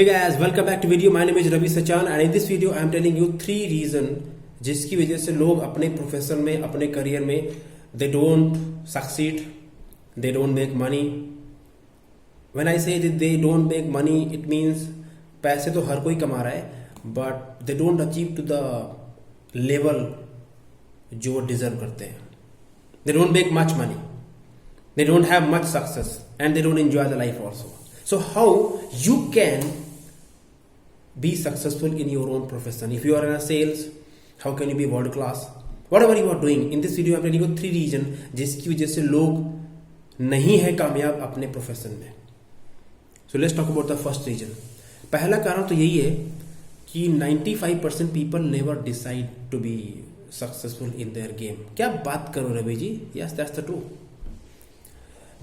Hey guys, welcome back to video. My name is Ravi Sachan and in this video I am telling you 3 reason जिसकी वजह से लोग अपने profession में, अपने करियर में they don't succeed, they don't make money. When I say that they don't make money, it means पैसे तो हर कोई कमा रहा है, but they don't achieve to the level जो वो डिजर्व करते हैं. They don't make much money, they don't have much success and they don't enjoy the life also. So how you can be successful in your own profession? If you are in a sales, how can you be world class? Whatever you are doing, in this video I am telling you 3 reason जिसकी वजह से लोग नहीं है कामयाब अपने profession में. So let's talk about the first reason. पहला कारण तो यही है कि 95% people never decide to be successful in their game. क्या बात करो Ravi ji? Yes, that's the truth.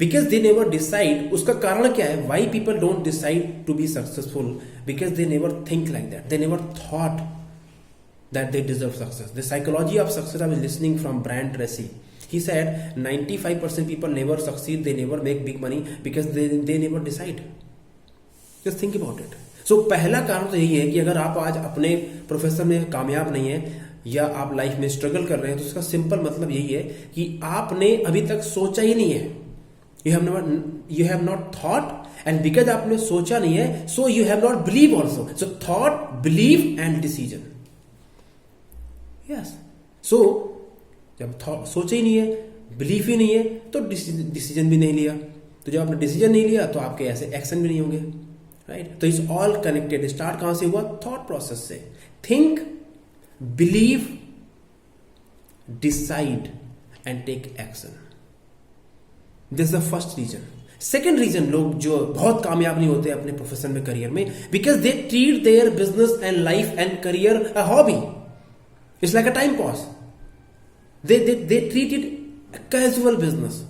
Because they never decide. उसका कारण क्या है? Why people don't decide to be successful? Because they never think like that. They never thought that they deserve success. The psychology of success, I was listening from Brian Tracy. He said 95% people never succeed, they never make big money because they never decide. Just think about it. So पहला कारण तो यही है कि अगर आप आज अपने प्रोफेशन में कामयाब नहीं है या आप लाइफ में स्ट्रगल कर रहे हैं, तो उसका सिंपल मतलब यही है कि आपने अभी तक सोचा ही नहीं है. You have not thought, and because आपने सोचा नहीं है, so you have not believe also. So thought, belief and decision. Yes. So जब सोचा ही नहीं है, बिलीफ ही नहीं है, तो डिसीजन भी नहीं लिया. तो जब आपने डिसीजन नहीं लिया तो आपके ऐसे एक्शन भी नहीं होंगे, राइट? तो इट्स ऑल कनेक्टेड. स्टार्ट कहां से हुआ? थॉट प्रोसेस से. Think, believe, decide and take action. This the first reason. Second reason, लोग जो बहुत कामयाब नहीं होते अपने प्रोफेशन में, करियर में, because they treat their business and life and career a hobby. It's like a time pass. They treat it a casual business.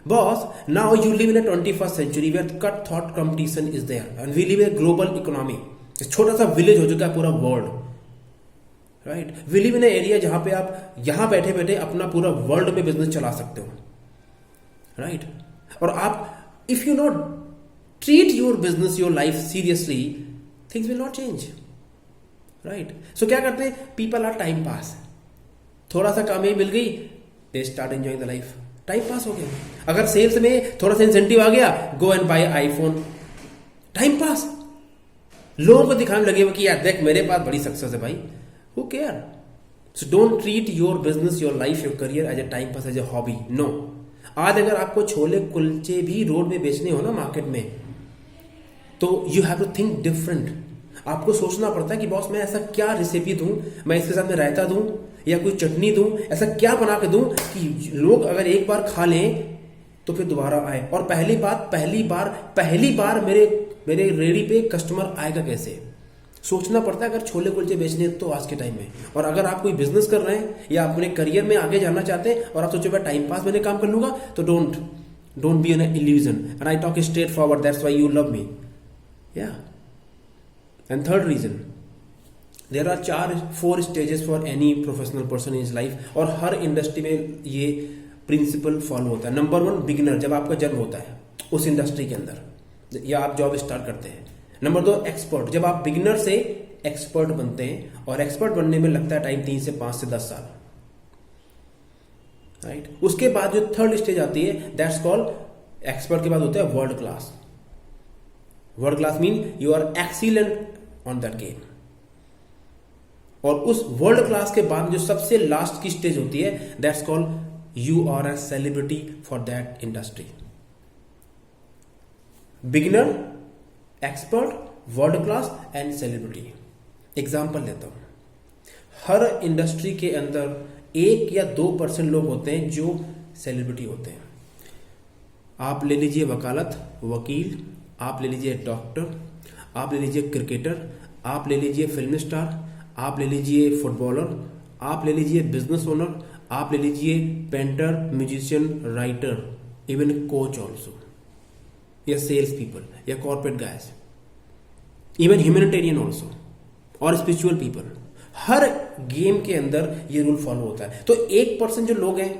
Boss, now you live in a 21st century where cut thought competition is there and we live in a global economy. छोटा सा village हो चुका है पूरा world, right? We live in area जहां पे आप यहां बैठे बैठे अपना पूरा वर्ल्ड में बिजनेस चला सकते हो, राइट? और आप if you not treat your business, your life seriously, things will not change, right? So क्या करते हैं पीपल? Are time pass. थोड़ा सा कामयाबी मिल गई, they start enjoying the life. Time pass हो गया. अगर सेल्स में थोड़ा सा इंसेंटिव आ गया, go and buy iPhone. Time pass. लोगों को दिखाने लगे कि यार देख मेरे पास बड़ी सक्सेस है भाई. Who care? So don't treat your business, your life, your career as a time pass, as a hobby. No. आज अगर आपको छोले कुलचे भी रोड में बेचने हो ना मार्केट में, तो you have to think different. आपको सोचना पड़ता है कि बॉस मैं ऐसा क्या रेसिपी दूं, मैं इसके साथ में रायता दूं या कोई चटनी दूं, ऐसा क्या बना के दूं कि लोग अगर एक बार खा लें तो फिर दोबारा आए. और पहली बार मेरे रेडी पे कस्टमर आएगा कैसे? सोचना पड़ता है अगर छोले कुलचे बेचने तो आज के टाइम में. और अगर आप कोई बिजनेस कर रहे हैं या अपने करियर में आगे जाना चाहते हैं और आप सोचे भाई टाइम पास मैंने काम कर लूंगा, तो don't be an illusion. And I talk straightforward, that's why you love me. Yeah. And third reason, there are 4 stages for any professional person in his life. और हर इंडस्ट्री में ये principle follow होता है. Number 1, beginner, जब आपका जन्म होता है उस इंडस्ट्री के अंदर या आप जॉब स्टार्ट करते हैं. नंबर 2, एक्सपर्ट, जब आप बिगिनर से एक्सपर्ट बनते हैं, और एक्सपर्ट बनने में लगता है टाइम 3 से 5 से 10 साल, राइट? उसके बाद जो थर्ड स्टेज आती है, दैट्स कॉल्ड, एक्सपर्ट के बाद होता है world class. World class mean you are excellent on that game. और उस वर्ल्ड क्लास के बाद जो सबसे लास्ट की स्टेज होती है, that's called you are a celebrity for that industry. Beginner, expert, world class and celebrity. Example देता हूं. हर इंडस्ट्री के अंदर 1 या 2% लोग होते हैं जो सेलिब्रिटी होते हैं. आप ले लीजिए वकालत, वकील, आप ले लीजिए डॉक्टर, आप ले लीजिए क्रिकेटर, आप ले लीजिए फिल्म स्टार, आप ले लीजिए फुटबॉलर, आप ले लीजिए बिजनेस ओनर, आप ले लीजिए painter, musician, writer, even coach also, या सेल्स पीपल, या corporate guys, even humanitarian also, और स्पिरिचुअल पीपल. हर गेम के अंदर ये रूल फॉलो होता है. तो 1% जो लोग हैं,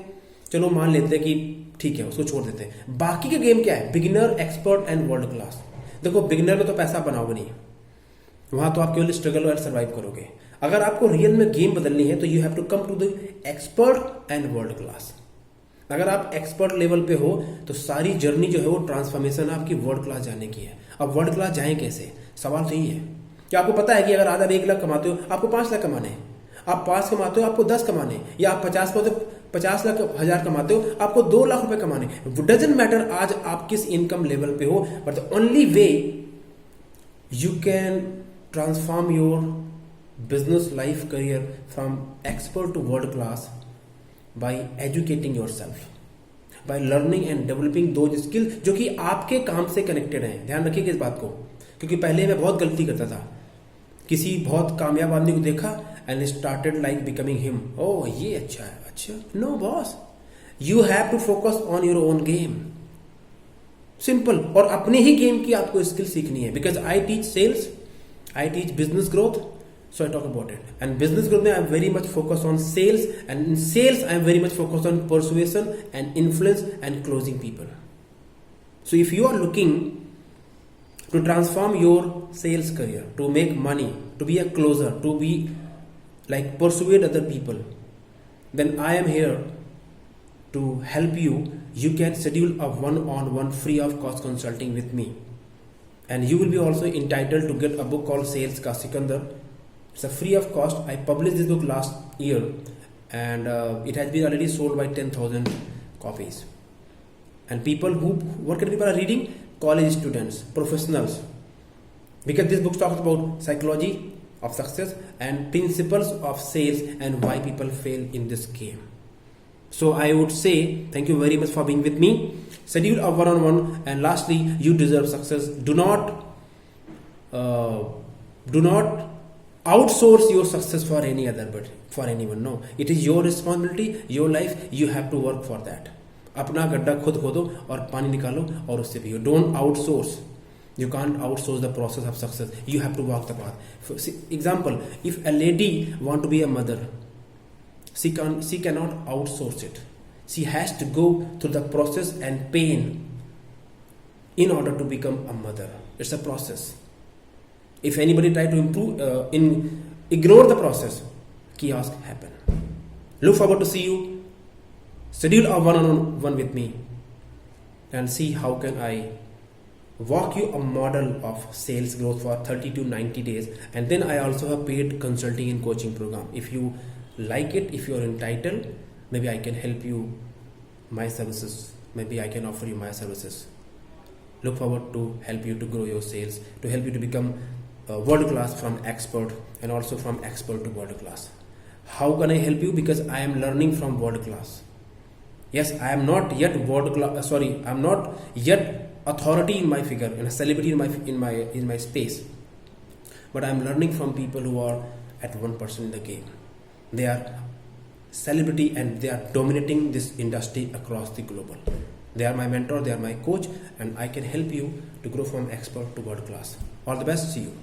चलो मान लेते हैं कि ठीक है उसको छोड़ देते हैं. बाकी के गेम क्या है? Beginner, expert and world class. देखो बिगिनर में तो पैसा बनाओगे नहीं, वहां तो आप केवल स्ट्रगल और सर्वाइव करोगे। अगर आपको रियल में गेम बदलनी है तो you have to come to the expert and world class. अगर आप एक्सपर्ट लेवल पे हो तो सारी जर्नी जो है वो ट्रांसफॉर्मेशन आपकी वर्ल्ड क्लास जाने की है। अब वर्ल्ड क्लास जाएं कैसे, सवाल तो यही है कि आपको पता है कि अगर आज आप 1 लाख कमाते हो आपको 5 लाख कमाने हैं, आप 5 कमाते हो आपको 10 कमाने, या आप 50 लाख 1000 कमाते हो आपको 2 लाख रुपए कमाने। डजंट मैटर आज आप किस इनकम लेवल पे हो, but the only way you can transform your business life career from expert to world class by educating yourself, by learning and developing those skill जो कि आपके काम से कनेक्टेड हैं। ध्यान रखिएगा इस बात को, क्योंकि पहले मैं बहुत गलती करता था। किसी बहुत कामयाब आदमी को देखा and started like becoming him, oh ये अच्छा है, अच्छा no boss, you have to focus on your own game, simple. और अपने ही गेम की आपको स्किल सीखनी है। Because I teach sales, I teach business growth, so I talk about it. And business growth, I'm very much focused on sales, and in sales I'm very much focused on persuasion and influence and closing people. So if you are looking to transform your sales career, to make money, to be a closer, to be like persuade other people, then I am here to help you. You can schedule a one-on-one free of cost consulting with me, and you will be also entitled to get a book called Sales Ka Sikandar. It's a free of cost. I published this book last year, and it has been already sold by 10,000 copies. And people who, what kind of people are reading? College students, professionals, because this book talks about psychology of success and principles of sales and why people fail in this game. So I would say thank you very much for being with me. Schedule a one-on-one, and lastly, you deserve success. Do not outsource your success for any other, but for anyone. No, it is your responsibility, your life. You have to work for that. अपना गड्ढा खुद खोदो और पानी निकालो और उससे पियो. Don't outsource. You can't outsource the process of success. You have to walk the path. For example, if a lady want to be a mother, she cannot outsource it. She has to go through the process and pain in order to become a mother. It's a process. If anybody try to ignore the process, chaos happen. Look forward to see you. Schedule a one-on-one with me and see how can I walk you a model of sales growth for 30 to 90 days. And then I also have paid consulting and coaching program. If you like it, if you are entitled, maybe I can help you my services. Maybe I can offer you my services. Look forward to help you to grow your sales, to help you to become world class from expert, and also from expert to world class. How can I help you? Because I am learning from world class. Yes, I am not yet world class. I am not yet authority in my figure and a celebrity in my space. But I am learning from people who are at 1% in the game. They are celebrity and they are dominating this industry across the global. They are my mentor, they are my coach, and I can help you to grow from expert to world class. All the best. See you.